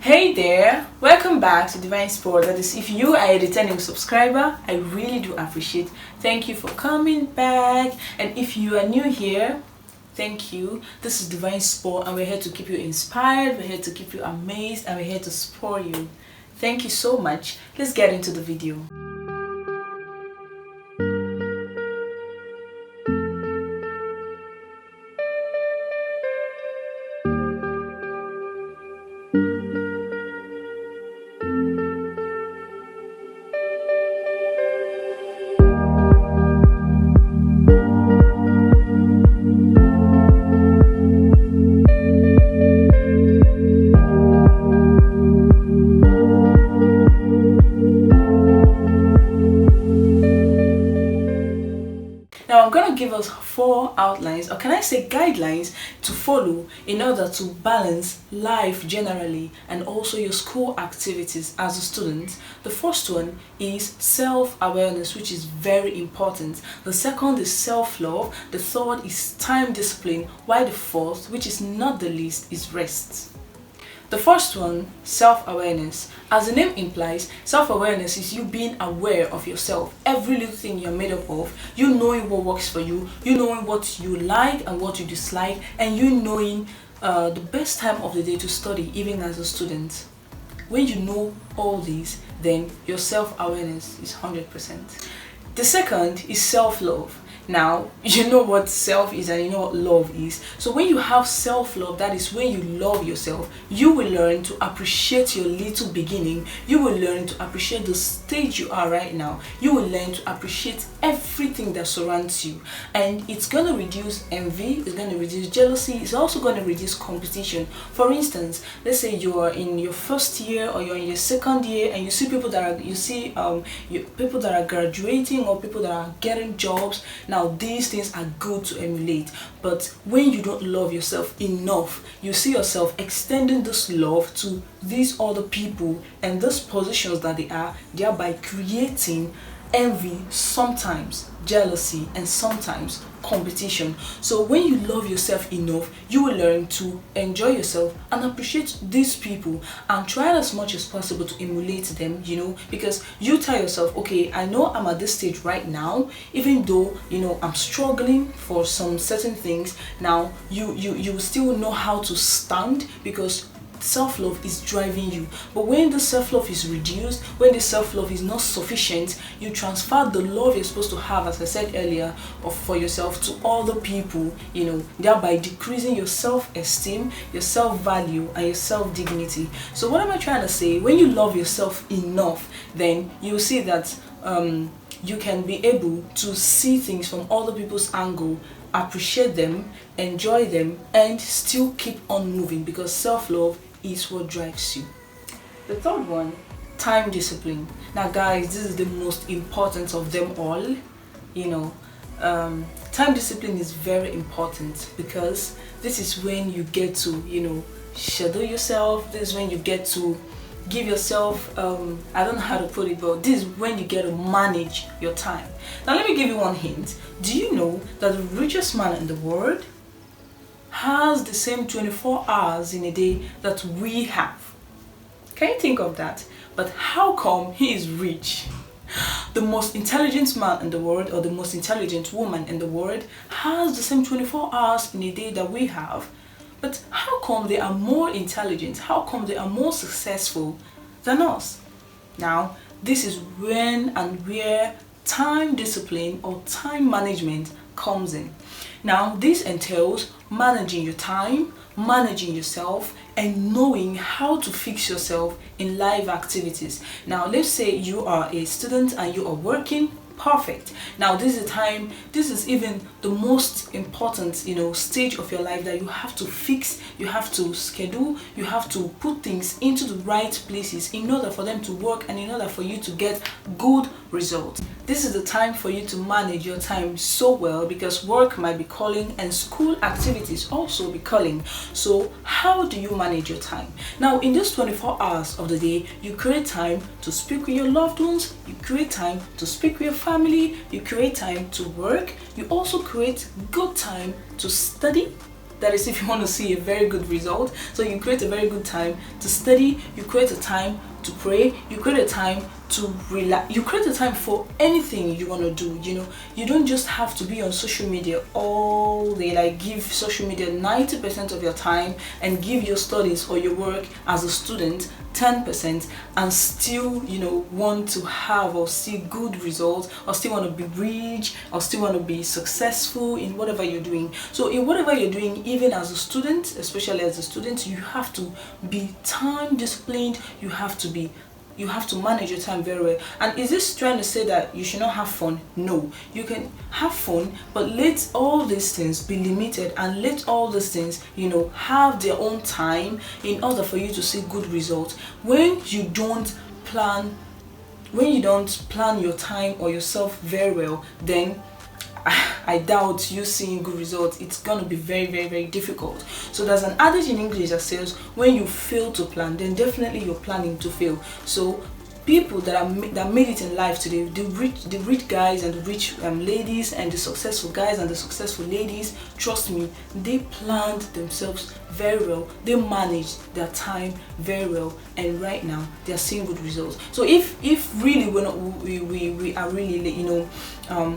Hey there, welcome back to Divine Spur. That is, if you are a returning subscriber, I really do appreciate. Thank you for coming back. And if you are new here, thank you. This is Divine Spur, and we're here to keep you inspired, we're here to keep you amazed, and we're here to spur you. Thank you so much. Let's get into the video. Now I'm going to give us 4 outlines, or can I say guidelines, to follow in order to balance life generally and also your school activities as a student. The first one is self-awareness, which is very important. The second is self-love. The third is time discipline, while the fourth, which is not the least, is rest. The first one, self-awareness. As the name implies, self-awareness is you being aware of yourself. Every little thing you're made up of, you knowing what works for you knowing what you like and what you dislike, and you knowing the best time of the day to study, even as a student. When you know all these, then your self-awareness is 100%. The second is self-love. Now, you know what self is and you know what love is. So when you have self-love, that is when you love yourself, you will learn to appreciate your little beginning. You will learn to appreciate the stage you are right now. You will learn to appreciate everything that surrounds you. And it's going to reduce envy, it's going to reduce jealousy, it's also going to reduce competition. For instance, let's say you are in your first year or you're in your second year and you see people that are, people that are graduating or people that are getting jobs. Now, these things are good to emulate, but when you don't love yourself enough, you see yourself extending this love to these other people and these positions that they are, thereby creating envy, sometimes jealousy, and sometimes competition. So when you love yourself enough, you will learn to enjoy yourself and appreciate these people and try as much as possible to emulate them, because you tell yourself, okay, I know I'm at this stage right now, even though I'm struggling for some certain things. Now you still know how to stand, because self-love is driving you. But when the self-love is reduced, when the self-love is not sufficient, you transfer the love you're supposed to have, as I said earlier, for yourself to other people, thereby decreasing your self-esteem, your self-value, and your self-dignity. So what am I trying to say? When you love yourself enough, then you'll see that you can be able to see things from other people's angle, appreciate them, enjoy them, and still keep on moving, because self-love is what drives you. The third one, time discipline. Now guys, this is the most important of them all. Time discipline is very important, because this is when you get to schedule yourself. This is when you get to give yourself, I don't know how to put it, but this is when you get to manage your time. Now let me give you one hint. Do you know that the richest man in the world has the same 24 hours in a day that we have? Can you think of that? But how come he is rich? The most intelligent man in the world, or the most intelligent woman in the world, has the same 24 hours in a day that we have. But how come they are more intelligent? How come they are more successful than us? Now, this is when and where time discipline or time management comes in. Now, this entails managing your time, managing yourself, and knowing how to fix yourself in live activities. Now, let's say you are a student and you are working. Perfect. Now this is the time, this is even the most important stage of your life that you have to fix, you have to schedule, you have to put things into the right places in order for them to work and in order for you to get good results. This is the time for you to manage your time so well, because work might be calling and school activities also be calling. So how do you manage your time? Now in these 24 hours of the day, you create time to speak with your loved ones, you create time to speak with your family, you create time to work, you also create good time to study, That is if you want to see a very good result. So you create a very good time to study, you create a time to pray, you create a time to relax, you create a time for anything you want to do. You don't just have to be on social media all day, like give social media 90% of your time and give your studies or your work as a student 10%, and still want to have or see good results, or still want to be rich, or still want to be successful in whatever you're doing. So in whatever you're doing, even as a student, especially as a student, you have to be time disciplined. You have to manage your time very well. And is this trying to say that you should not have fun? No, you can have fun, but let all these things be limited, and let all these things have their own time in order for you to see good results. When you don't plan your time or yourself very well, then I doubt you seeing good results. It's gonna be very, very, very difficult. So there's an adage in English that says, when you fail to plan, then definitely you're planning to fail. So people that made it in life today, the rich guys and the rich ladies, and the successful guys and the successful ladies, trust me, they planned themselves very well. They managed their time very well, and right now they are seeing good results. So if really we are really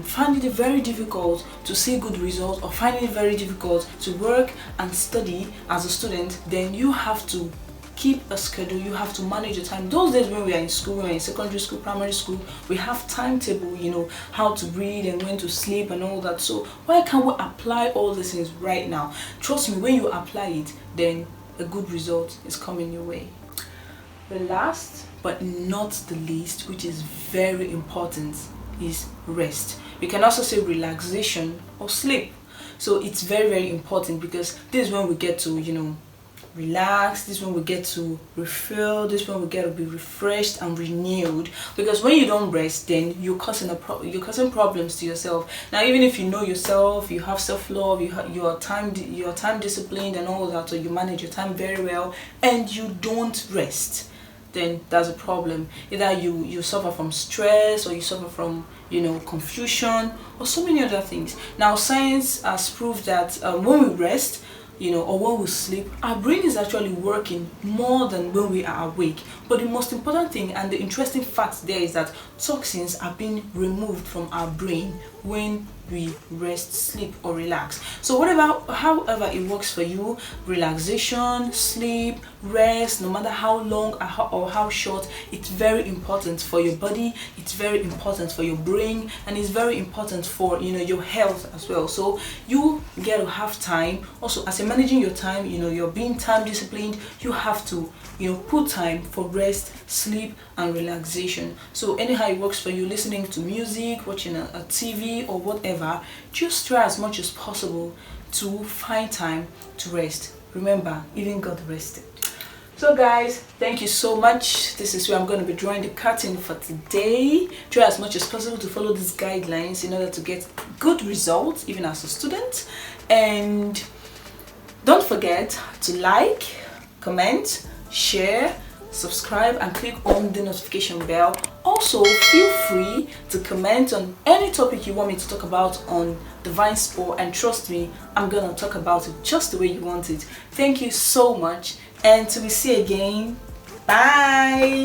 finding it very difficult to see good results, or finding it very difficult to work and study as a student, then you have to keep a schedule. You have to manage your time. Those days when we are in school, when we're in secondary school, primary school, we have timetable, how to read and when to sleep and all that. So why can't we apply all these things right now? Trust me, when you apply it, then a good result is coming your way. The last but not the least, which is very important, is rest. You can also say relaxation or sleep. So it's very, very important, because this is when we get to relax. This is when we get to refill. This is when we get to be refreshed and renewed. Because when you don't rest, then you're causing problems to yourself. Now, even if you know yourself, you have self-love, you're time disciplined and all that, so you manage your time very well, and you don't rest, then that's a problem. Either you suffer from stress, or you suffer from confusion, or so many other things. Now, science has proved that when we rest, or when we sleep, our brain is actually working more than when we are awake. But the most important thing and the interesting fact there is that toxins are being removed from our brain when we rest, sleep, or relax. So however it works for you, relaxation, sleep, rest, no matter how long or how short, it's very important for your body, it's very important for your brain, and it's very important for your health as well. So you get to have time. Also, as you're managing your time, you're being time disciplined, you have to put time for rest, sleep, and relaxation. So anyhow it works for you, listening to music, watching a TV, or whatever, just try as much as possible to find time to rest. Remember, even God rested. So guys, thank you so much. This is where I'm going to be drawing the curtain for today. Try as much as possible to follow these guidelines in order to get good results, even as a student. And don't forget to like, comment, share, subscribe, and click on the notification bell. Also, feel free to comment on any topic you want me to talk about on Divine Spur, and trust me, I'm gonna talk about it just the way you want it. Thank you so much, and till we see again, bye.